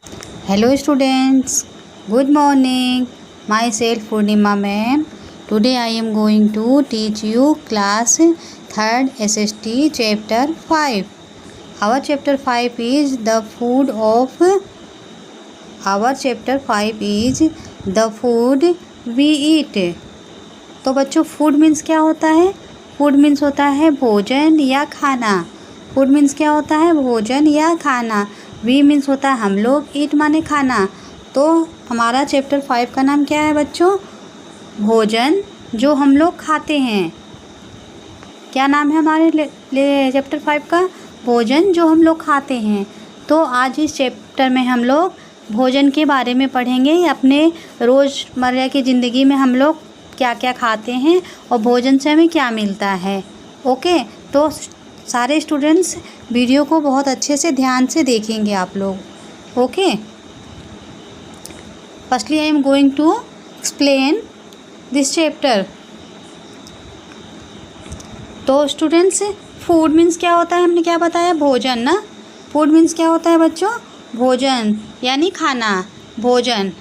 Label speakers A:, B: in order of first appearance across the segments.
A: Hello students, good morning. Myself Purnima ma'am. Today I am going to teach you class 3rd SST chapter 5. Our chapter 5 is the food we eat. तो बच्चों food means क्या होता है? Food means होता है भोजन या खाना। फूड मीन्स क्या होता है? भोजन या खाना। वी मीन्स होता है हम लोग, ईट माने खाना। तो हमारा चैप्टर 5 का नाम क्या है बच्चों? भोजन जो हम लोग खाते हैं। क्या नाम है हमारे चैप्टर 5 का? भोजन जो हम लोग खाते हैं। तो आज इस चैप्टर में हम लोग भोजन के बारे में पढ़ेंगे। अपने रोज़मर्रा की ज़िंदगी में हम लोग क्या क्या खाते हैं और भोजन से हमें क्या मिलता है। ओके, तो सारे स्टूडेंट्स वीडियो को बहुत अच्छे से ध्यान से देखेंगे आप लोग। Okay, firstly I am going to explain this chapter. तो स्टूडेंट्स फूड मीन्स क्या होता है? हमने क्या बताया? भोजन ना। फूड मीन्स क्या होता है बच्चों? भोजन यानी खाना, भोजन।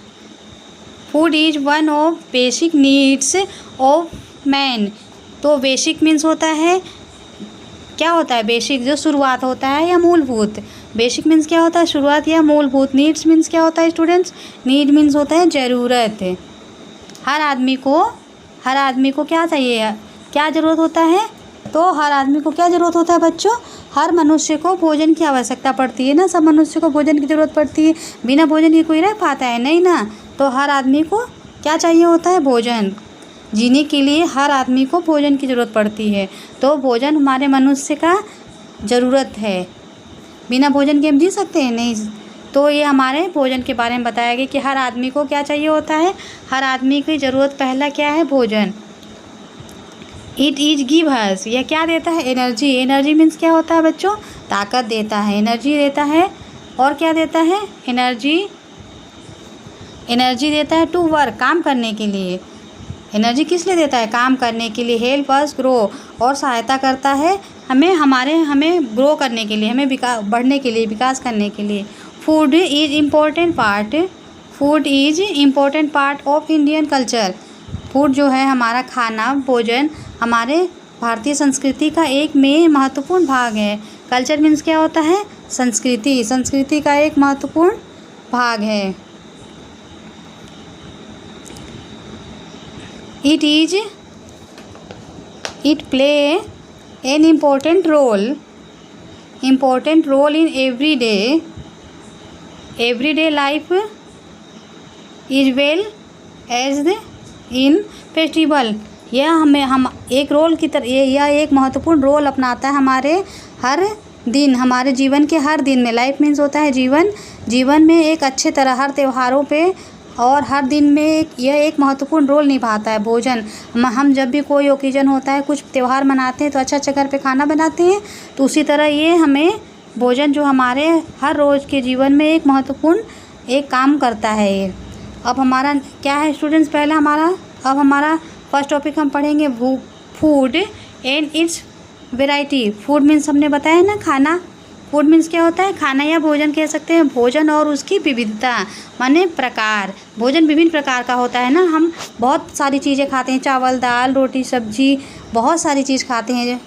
A: Food is one of basic needs of man. तो बेसिक मीन्स होता है, क्या होता है बेसिक? जो शुरुआत होता है या मूलभूत। बेसिक मीन्स क्या होता है? शुरुआत या मूलभूत। नीड्स मीन्स क्या होता है स्टूडेंट्स? नीड मीन्स होता है ज़रूरत। हर आदमी को क्या चाहिए? क्या ज़रूरत होता है? तो हर आदमी को क्या ज़रूरत होता है बच्चों? हर मनुष्य को भोजन की आवश्यकता पड़ती है ना। सब मनुष्य को भोजन की ज़रूरत पड़ती है। बिना भोजन के कोई रह पाता है? नहीं ना। तो हर आदमी को क्या चाहिए होता है? भोजन। जीने के लिए हर आदमी को भोजन की ज़रूरत पड़ती है। तो भोजन हमारे मनुष्य का ज़रूरत है। बिना भोजन के हम जी सकते हैं? नहीं। तो ये हमारे भोजन के बारे में बताया गया कि हर आदमी को क्या चाहिए होता है? हर आदमी की ज़रूरत पहला क्या है? भोजन। इट इज गिव अस, यह क्या देता है? एनर्जी। एनर्जी मीन्स क्या होता है बच्चों? ताकत देता है, एनर्जी देता है। और क्या देता है? एनर्जी देता है टू वर्क, काम करने के लिए। एनर्जी किस लिए देता है? काम करने के लिए। हेल्प अस ग्रो, और सहायता करता है हमें ग्रो करने के लिए, हमें बढ़ने के लिए, विकास करने के लिए। Food is important part of Indian culture. Food जो है हमारा खाना, भोजन हमारे भारतीय संस्कृति का एक में महत्वपूर्ण भाग है। कल्चर मीन्स क्या होता है? संस्कृति का एक महत्वपूर्ण भाग है। It play an important role in everyday life as well as in festival। यह एक महत्वपूर्ण रोल अपनाता है हमारे जीवन के हर दिन में। लाइफ मीन्स होता है जीवन में एक अच्छे तरह हर त्योहारों पे और हर दिन में यह एक महत्वपूर्ण रोल निभाता है भोजन। हम जब भी कोई ओकेजन होता है, कुछ त्यौहार मनाते हैं तो अच्छा घर पे खाना बनाते हैं। तो उसी तरह ये हमें भोजन जो हमारे हर रोज़ के जीवन में एक महत्वपूर्ण एक काम करता है ये। अब हमारा क्या है स्टूडेंट्स? अब हमारा फर्स्ट टॉपिक हम पढ़ेंगे food and it's variety. Food means हमने बताया ना खाना। फूड मीन्स क्या होता है? खाना या भोजन कह सकते हैं। भोजन और उसकी विविधता माने प्रकार। भोजन विभिन्न प्रकार का होता है ना। हम बहुत सारी चीज़ें खाते हैं, चावल, दाल, रोटी, सब्जी, बहुत सारी चीज़ खाते हैं।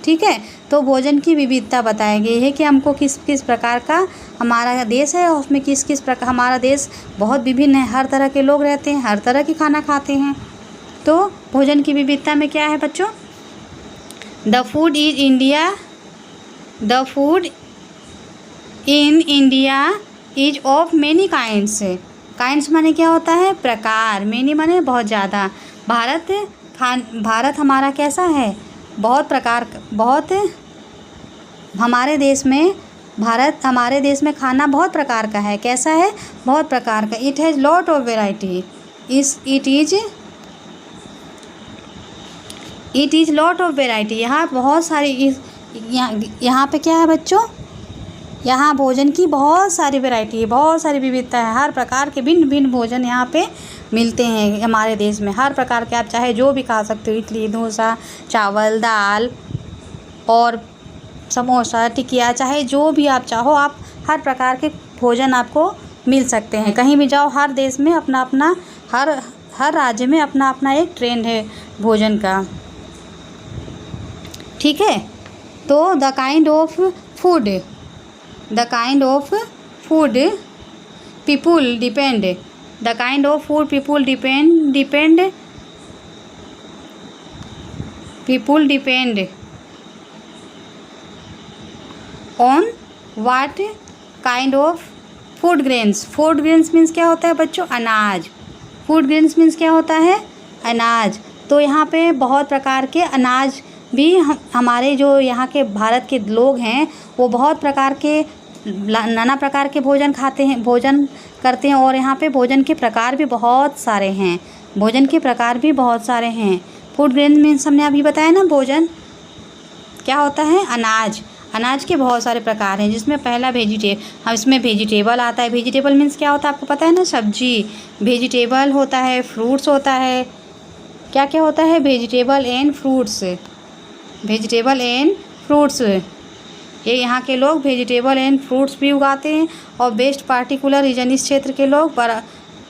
A: ठीक है, तो भोजन की विविधता बताई गई है कि हमको किस किस प्रकार का हमारा देश है और उसमें किस किस प्रकार हमारा देश बहुत विभिन्न है। हर तरह के लोग रहते हैं, हर तरह की खाना खाते हैं। तो भोजन की विविधता में क्या है बच्चों? The food in India is of many kinds. Kinds माने क्या होता है? प्रकार। मैनी माने बहुत ज़्यादा। भारत हमारा कैसा है? हमारे देश में खाना बहुत प्रकार का है। कैसा है? बहुत प्रकार का। It has lot of variety. It is lot of variety. यहाँ बहुत सारी यहाँ पे क्या है बच्चों? यहाँ भोजन की बहुत सारी वैरायटी है, बहुत सारी विविधता है। हर प्रकार के भिन्न भिन्न भोजन यहाँ पे मिलते हैं हमारे देश में। हर प्रकार के आप चाहे जो भी खा सकते हो, इडली, डोसा, चावल, दाल और समोसा, टिकिया, चाहे जो भी आप चाहो, आप हर प्रकार के भोजन आपको मिल सकते हैं। कहीं भी जाओ, हर देश में अपना अपना, हर राज्य में अपना अपना एक ट्रेंड है भोजन का। ठीक है, तो the kind of food people depend, the kind of food people depend on what kind of food grains means क्या होता है बच्चों? अनाज। फूड ग्रेन्स मीन्स क्या होता है? अनाज। तो यहाँ पे बहुत प्रकार के अनाज भी हमारे जो यहाँ के भारत के लोग हैं वो बहुत प्रकार के, नाना प्रकार के भोजन करते हैं। और यहाँ पे भोजन के प्रकार भी बहुत सारे हैं, फूड ग्रेन मीन्स हमने अभी बताया ना, भोजन क्या होता है? अनाज के बहुत सारे प्रकार हैं, जिसमें पहला इसमें वेजिटेबल आता है। वेजिटेबल मीन्स क्या होता है आपको पता है ना? सब्जी। वेजिटेबल होता है, फ्रूट्स होता है, क्या क्या होता है? Vegetable and fruits. ये यहाँ के लोग वेजिटेबल एंड फ्रूट्स भी उगाते हैं। और बेस्ट पार्टिकुलर रीजन, इस क्षेत्र के लोग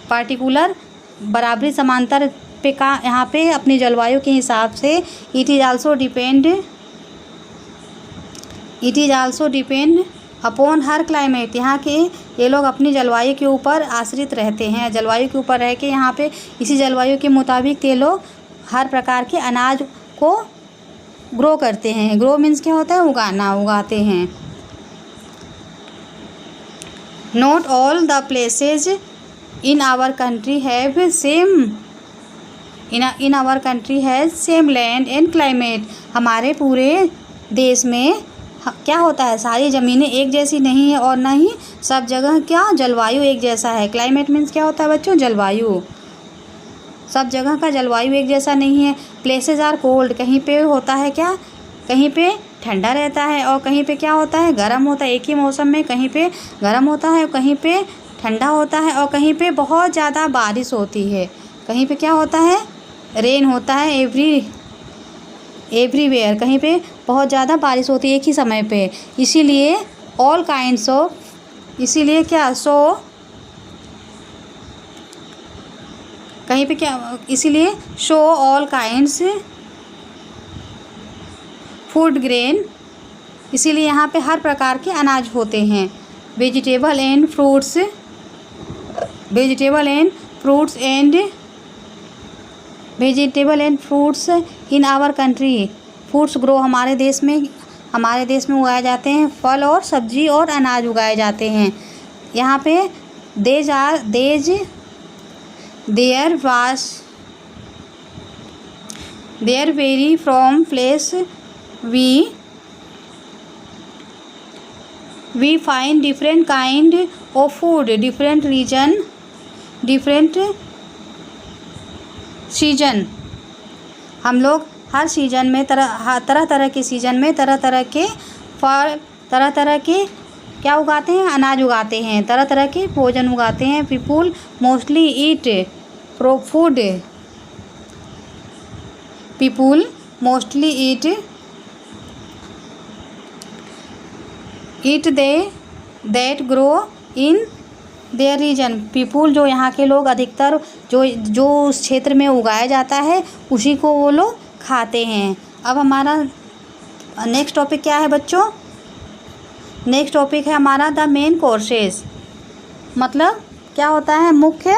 A: पार्टिकुलर बराबरी समांतर पे का यहाँ पे अपनी जलवायु के हिसाब से it is also depend upon her climate. यहाँ के ये लोग अपनी जलवायु के ऊपर आश्रित रहते हैं, जलवायु के ऊपर रह के यहाँ पे इसी जलवायु के मुताबिक ये लोग हर प्रकार के अनाज को ग्रो करते हैं। ग्रो मीन्स क्या होता है? उगाते हैं। Not all the places in our country have same land and climate. हमारे पूरे देश में क्या होता है? सारी ज़मीनें एक जैसी नहीं है और ना ही सब जगह क्या जलवायु एक जैसा है। क्लाइमेट मीन्स क्या होता है बच्चों? जलवायु। सब जगह का जलवायु एक जैसा नहीं है। प्लेसेस आर कोल्ड, कहीं पे होता है क्या? कहीं पे ठंडा रहता है और कहीं पे क्या होता है? गर्म होता है। एक ही मौसम में कहीं पे गर्म होता है, कहीं पे ठंडा होता है और कहीं पे बहुत ज़्यादा बारिश होती है। कहीं पे क्या होता है? रेन होता है एवरीवेयर। कहीं पे बहुत ज़्यादा बारिश होती है एक ही समय पे। इसीलिए show all kinds food grain. इसीलिए यहाँ पे हर प्रकार के अनाज होते हैं। Vegetable and fruits in our country. Fruits grow हमारे देश में उगाए जाते हैं। फल और सब्जी और अनाज उगाए जाते हैं। यहाँ पे there very from place we find different kind of food, different region, different season। हम लोग हर सीजन में तरह के सीजन में तरह तरह के फल, तरह तरह के क्या उगाते हैं? अनाज उगाते हैं, तरह तरह के भोजन उगाते हैं। People mostly eat food, people mostly eat that grow in their region. People जो यहाँ के लोग अधिकतर जो उस क्षेत्र में उगाया जाता है उसी को वो लोग खाते हैं। अब हमारा नेक्स्ट टॉपिक क्या है बच्चों? नेक्स्ट टॉपिक है हमारा द मेन कोर्सेज। मतलब क्या होता है? मुख्य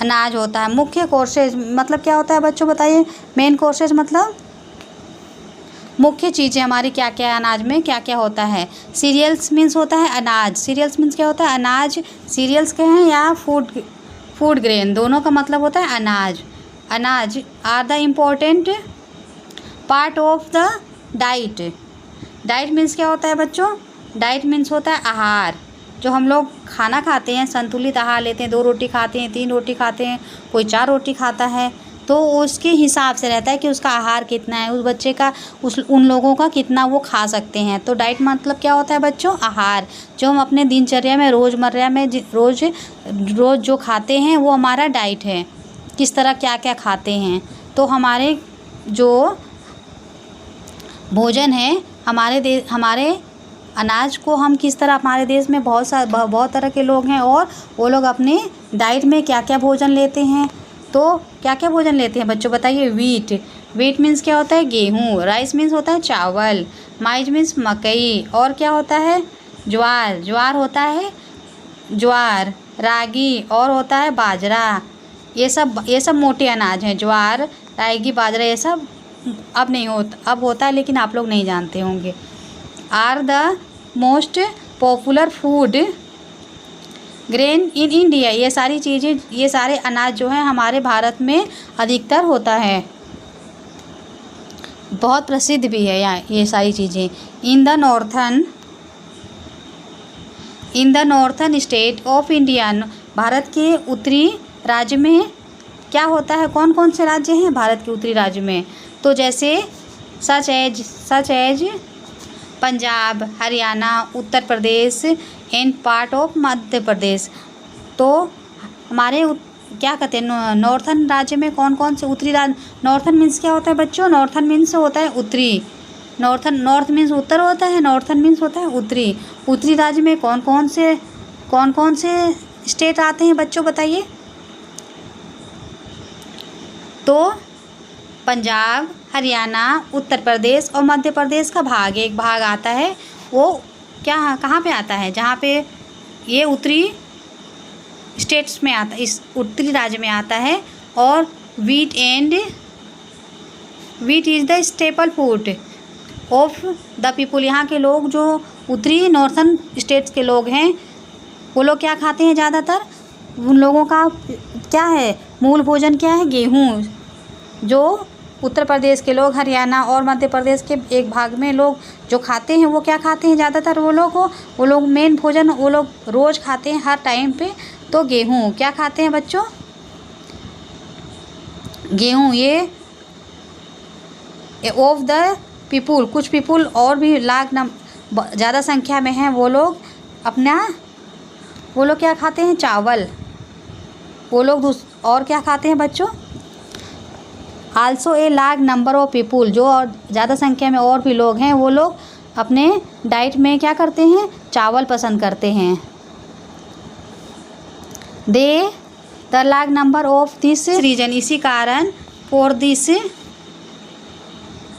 A: अनाज होता है। मुख्य कोर्सेज मतलब क्या होता है बच्चों बताइए? मेन कोर्सेज मतलब मुख्य चीज़ें हमारी क्या क्या अनाज में क्या क्या होता है। सीरियल्स मीन्स होता है अनाज। सीरियल्स मीन्स क्या होता है? अनाज। सीरियल्स कहें या फूड ग्रेन, दोनों का मतलब होता है अनाज। अनाज are the important part of the diet. Diet means क्या होता है बच्चों? डाइट मीन्स होता है आहार। जो हम लोग खाना खाते हैं, संतुलित आहार लेते हैं, 2 रोटी खाते हैं, 3 रोटी खाते हैं, कोई 4 रोटी खाता है, तो उसके हिसाब से रहता है कि उसका आहार कितना है, उस बच्चे का उन लोगों का कितना वो खा सकते हैं। तो डाइट मतलब क्या होता है बच्चों? आहार। जो हम अपने दिनचर्या में रोज़मर्रा में रोज़ जो खाते हैं वो हमारा डाइट है। किस तरह क्या क्या खाते हैं। तो हमारे जो भोजन है हमारे अनाज को हम किस तरह, हमारे देश में बहुत तरह के लोग हैं और वो लोग अपने डाइट में क्या क्या भोजन लेते हैं। तो क्या क्या भोजन लेते हैं बच्चों बताइए। वीट मीन्स क्या होता है, गेहूँ। राइस मीन्स होता है चावल। माइज मीन्स मकई। और क्या होता है, ज्वार होता है ज्वार। रागी और होता है बाजरा। ये सब मोटे अनाज हैं। ज्वार, रागी, बाजरा ये सब अब नहीं होता, अब होता है लेकिन आप लोग नहीं जानते होंगे। Are the most popular food grain in India. ये सारी चीज़ें, ये सारे अनाज जो हैं हमारे भारत में अधिकतर होता है, बहुत प्रसिद्ध भी है यहाँ ये सारी चीज़ें। In the northern state of India. Bharat के उत्तरी राज्य में क्या होता है, कौन कौन से राज्य हैं भारत के उत्तरी राज्य में। तो जैसे such as Punjab, Haryana, Uttar Pradesh and part of Madhya Pradesh. तो हमारे क्या कहते हैं नॉर्थन राज्य में कौन कौन से उत्तरी राज्य। नॉर्थन मीन्स क्या होता है बच्चों, नॉर्थन मीन्स होता है उत्तरी। नॉर्थ मीन्स उत्तर होता है, नॉर्थन मीन्स होता है उत्तरी। उत्तरी राज्य में कौन कौन से स्टेट आते हैं बच्चों बताइए। तो पंजाब, हरियाणा, उत्तर प्रदेश और मध्य प्रदेश का एक भाग आता है। वो कहाँ पे आता है, जहाँ पे ये उत्तरी स्टेट्स में आता, इस उत्तरी राज्य में आता है। और wheat is the staple food of the people. यहाँ के लोग जो उत्तरी नॉर्थन स्टेट्स के लोग हैं वो लोग क्या खाते हैं ज़्यादातर, उन लोगों का क्या है मूल भोजन क्या है, गेहूँ। जो उत्तर प्रदेश के लोग, हरियाणा और मध्य प्रदेश के एक भाग में लोग जो खाते हैं वो क्या खाते हैं ज़्यादातर, वो लोग मेन भोजन वो लोग रोज़ खाते हैं हर टाइम पे। तो गेहूँ क्या खाते हैं बच्चों, गेहूँ। ये ऑफ द पीपुल, कुछ पीपुल और भी ज़्यादा संख्या में हैं, वो लोग क्या खाते हैं, चावल। वो लोग और क्या खाते हैं बच्चों, also a large number of people. जो और ज़्यादा संख्या में और भी लोग हैं वो लोग अपने डाइट में क्या करते हैं, चावल पसंद करते हैं। The large number of this region. इसी कारण for this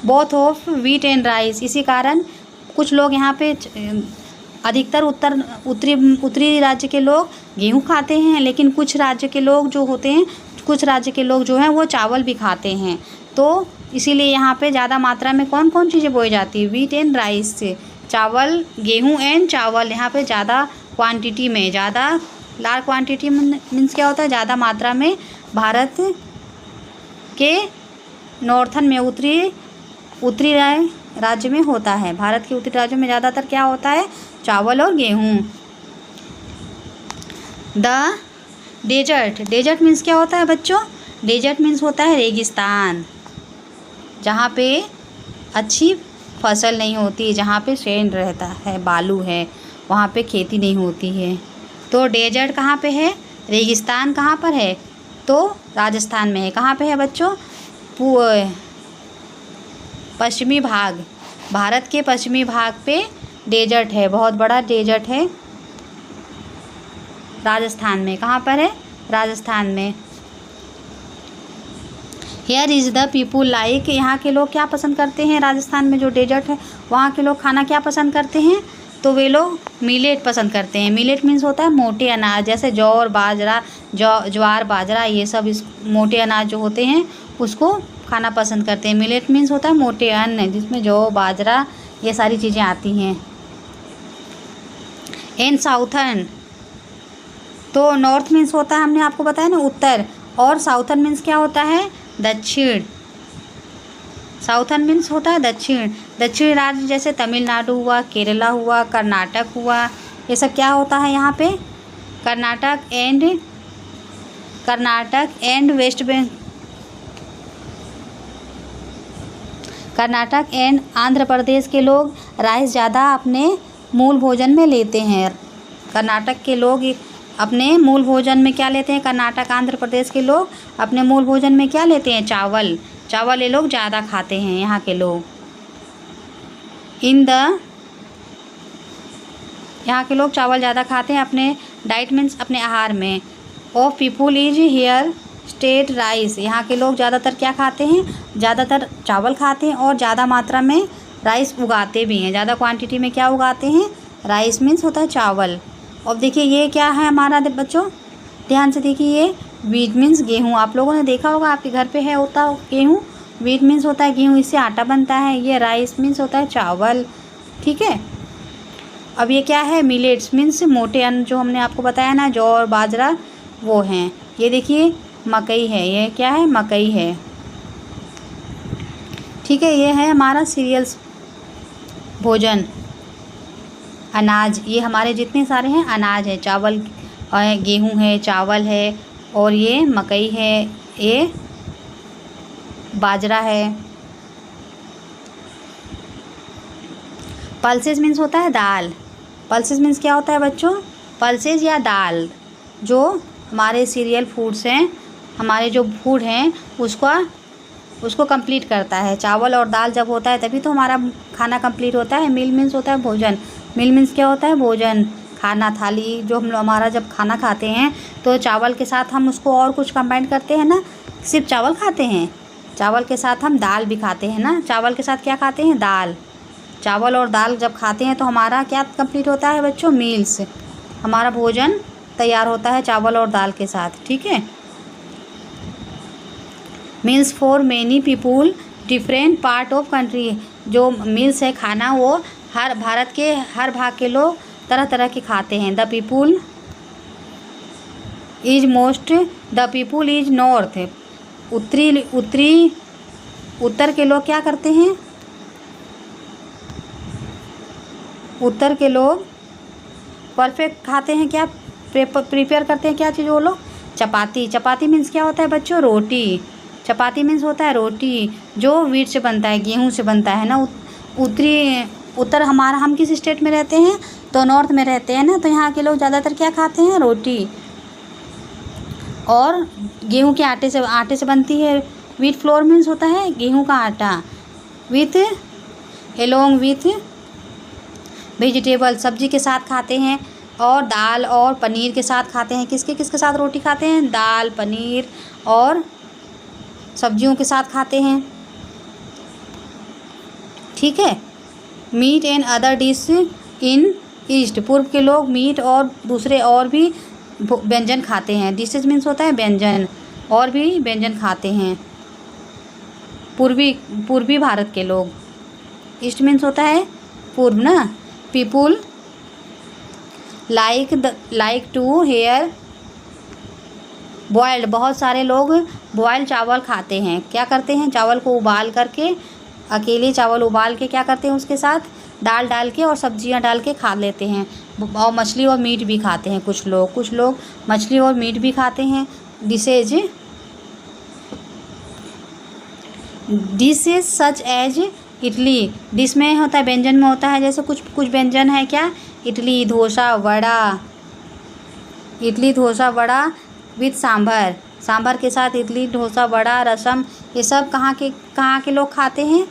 A: both of wheat and rice. इसी कारण कुछ लोग यहाँ पे अधिकतर उत्तरी राज्य के लोग गेहूँ खाते हैं, लेकिन कुछ राज्य के लोग जो हैं वो चावल भी खाते हैं। तो इसीलिए यहाँ पे ज़्यादा मात्रा में कौन कौन चीज़ें बोई जाती है, वीट एंड राइस से, चावल, गेहूँ एंड चावल। यहाँ पे ज़्यादा क्वांटिटी में, ज़्यादा लार्ज क्वांटिटी मीन्स क्या होता है, ज़्यादा मात्रा में भारत के नॉर्थन में उत्तरी राज्य में होता है। भारत के उत्तरी राज्यों में ज़्यादातर क्या होता है, चावल और गेहूँ। डेजर्ट मीन्स क्या होता है बच्चों, डेजर्ट मीन्स होता है रेगिस्तान, जहाँ पे अच्छी फसल नहीं होती, जहाँ पे सैंड रहता है, बालू है, वहाँ पे खेती नहीं होती है। तो डेजर्ट कहाँ पे है, रेगिस्तान कहाँ पर है, तो राजस्थान में है। कहाँ पे है बच्चों, पश्चिमी भाग, भारत के पश्चिमी भाग पे डेजर्ट है, बहुत बड़ा डेजर्ट है राजस्थान में। कहाँ पर है, राजस्थान में। Here is the people like. यहाँ के लोग क्या पसंद करते हैं, राजस्थान में जो डेजर्ट है वहाँ के लोग खाना क्या पसंद करते हैं, तो वे लोग मिलेट पसंद करते हैं। मिलेट मीन्स होता है मोटे अनाज, जैसे ज्वार बाजरा ये सब इस मोटे अनाज जो होते हैं उसको खाना पसंद करते हैं। मिलेट मीन्स होता है मोटे अन्न, जिसमें जौ, बाजरा ये सारी चीज़ें आती हैं। एंड साउथर्न, तो नॉर्थ मीन्स होता है, हमने आपको बताया ना उत्तर, और साउथर्न मीन्स क्या होता है, दक्षिण। साउथर्न मीन्स होता है दक्षिण राज्य, जैसे तमिलनाडु हुआ, केरला हुआ, कर्नाटक हुआ, ये सब क्या होता है यहाँ पे, Karnataka and West Bengal, Karnataka and Andhra Pradesh के लोग राइस ज़्यादा अपने मूल भोजन में लेते हैं। कर्नाटक के लोग अपने मूल भोजन में क्या लेते हैं, कर्नाटक आंध्र प्रदेश के लोग अपने मूल भोजन में क्या लेते हैं, चावल ये लोग ज़्यादा खाते हैं यहाँ के लोग। यहाँ के लोग चावल ज़्यादा खाते हैं अपने डाइट मीन्स अपने आहार में। Of people is here state rice, यहाँ के लोग ज़्यादातर क्या खाते हैं, ज़्यादातर चावल खाते हैं और ज़्यादा मात्रा में राइस उगाते भी हैं। ज़्यादा क्वांटिटी में क्या उगाते हैं, राइस मीन्स होता है चावल। और देखिए ये क्या है हमारा बच्चों, ध्यान से देखिए, ये वीट मीन्स गेहूँ। आप लोगों ने देखा होगा आपके घर पे है होता गेहूँ, वीट मीन्स होता है गेहूँ, इससे आटा बनता है। ये राइस मीन्स होता है चावल, ठीक है। अब ये क्या है, मिलेट्स मीन्स मोटे अन्न, जो हमने आपको बताया ना, जौ और बाजरा वो हैं। ये देखिए मकई है, ये क्या है, मकई है, ठीक है। ये है हमारा सीरियल्स, भोजन, अनाज। ये हमारे जितने सारे हैं अनाज है, चावल है, गेहूँ है, चावल है, और ये मकई है, ये बाजरा है। पल्सेस मीन्स होता है दाल। पल्सेस मीन्स क्या होता है बच्चों, पल्सेस या दाल, जो हमारे सीरियल फूड्स हैं, हमारे जो फूड हैं उसको कंप्लीट करता है। चावल और दाल जब होता है तभी तो हमारा खाना कंप्लीट होता है। मील मीन्स होता है भोजन। मील मीन्स क्या होता है, भोजन, खाना, थाली। जो हम हमारा जब खाना खाते हैं तो चावल के साथ हम उसको और कुछ कंबाइन करते हैं ना, सिर्फ चावल खाते हैं, चावल के साथ हम दाल भी खाते हैं ना। चावल के साथ क्या खाते हैं, दाल। चावल और दाल जब खाते हैं तो हमारा क्या कंप्लीट होता है बच्चों, मील्स, हमारा भोजन तैयार होता है चावल और दाल के साथ, ठीक है। Meals for many people different part of country, जो मील्स है खाना वो हर भारत के हर भाग के लोग तरह तरह के खाते हैं। द पीपुल इज नॉर्थ, उत्तर के लोग क्या करते हैं, उत्तर के लोग परफेक्ट खाते हैं, क्या प्रिपेयर करते हैं, क्या चीज़ वो लोग, चपाती। चपाती मीन्स क्या होता है बच्चों, रोटी। चपाती मीन्स होता है रोटी, जो वीट से बनता है, गेहूं से बनता है ना। उत्तर हमारा, हम किस स्टेट में रहते हैं, तो नॉर्थ में रहते हैं ना, तो यहाँ के लोग ज़्यादातर क्या खाते हैं, रोटी, और गेहूं के आटे से बनती है। वीट फ्लोर मीन्स होता है गेहूं का आटा, एलोंग विथ वेजिटेबल, सब्जी के साथ खाते हैं, और दाल और पनीर के साथ खाते हैं। किसके साथ रोटी खाते हैं, दाल, पनीर और सब्जियों के साथ खाते हैं, ठीक है। Meat and other dish in east, पूर्व के लोग मीट और दूसरे और भी व्यंजन खाते हैं। डिशेज मीन्स होता है व्यंजन, और भी व्यंजन खाते हैं पूर्वी भारत के लोग। ईस्ट मीन्स होता है पूर्व ना। People like to here boiled, बहुत सारे लोग बॉयल्ड चावल खाते हैं। क्या करते हैं, चावल को उबाल करके, अकेले चावल उबाल के क्या करते हैं, उसके साथ दाल डाल के और सब्जियां डाल के खा लेते हैं। और मछली और मीट भी खाते हैं कुछ लोग मछली और मीट भी खाते हैं। Dishes such as idli, dish में होता है, व्यंजन में होता है, जैसे कुछ व्यंजन है क्या, इडली, डोसा, वड़ा विथ सांभर के साथ इडली, डोसा, वड़ा, रसम, ये सब कहाँ के लोग खाते हैं,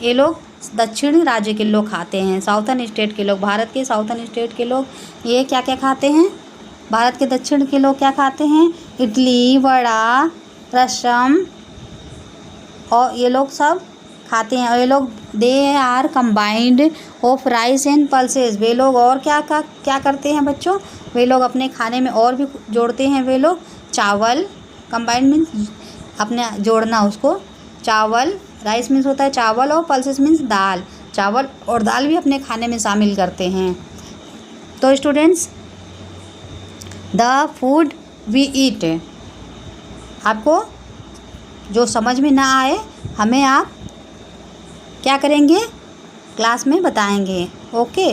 A: ये लोग दक्षिण राज्य के लोग खाते हैं, साउथर्न स्टेट के लोग, भारत के साउथर्न स्टेट के लोग ये क्या खाते हैं, भारत के दक्षिण के लोग क्या खाते हैं, इडली, वड़ा, रसम, और ये लोग सब खाते हैं। और ये लोग they are combined of rice and pulses, वे लोग और क्या करते हैं बच्चों, वे लोग अपने खाने में और भी जोड़ते हैं। वे लोग चावल, कंबाइंड मीन्स अपने जोड़ना उसको, चावल, राइस मीन्स होता है चावल, और पल्सेस मीन्स दाल, चावल और दाल भी अपने खाने में शामिल करते हैं। तो students, the food we eat, आपको जो समझ में ना आए हमें आप क्या करेंगे, क्लास में बताएंगे, ओके।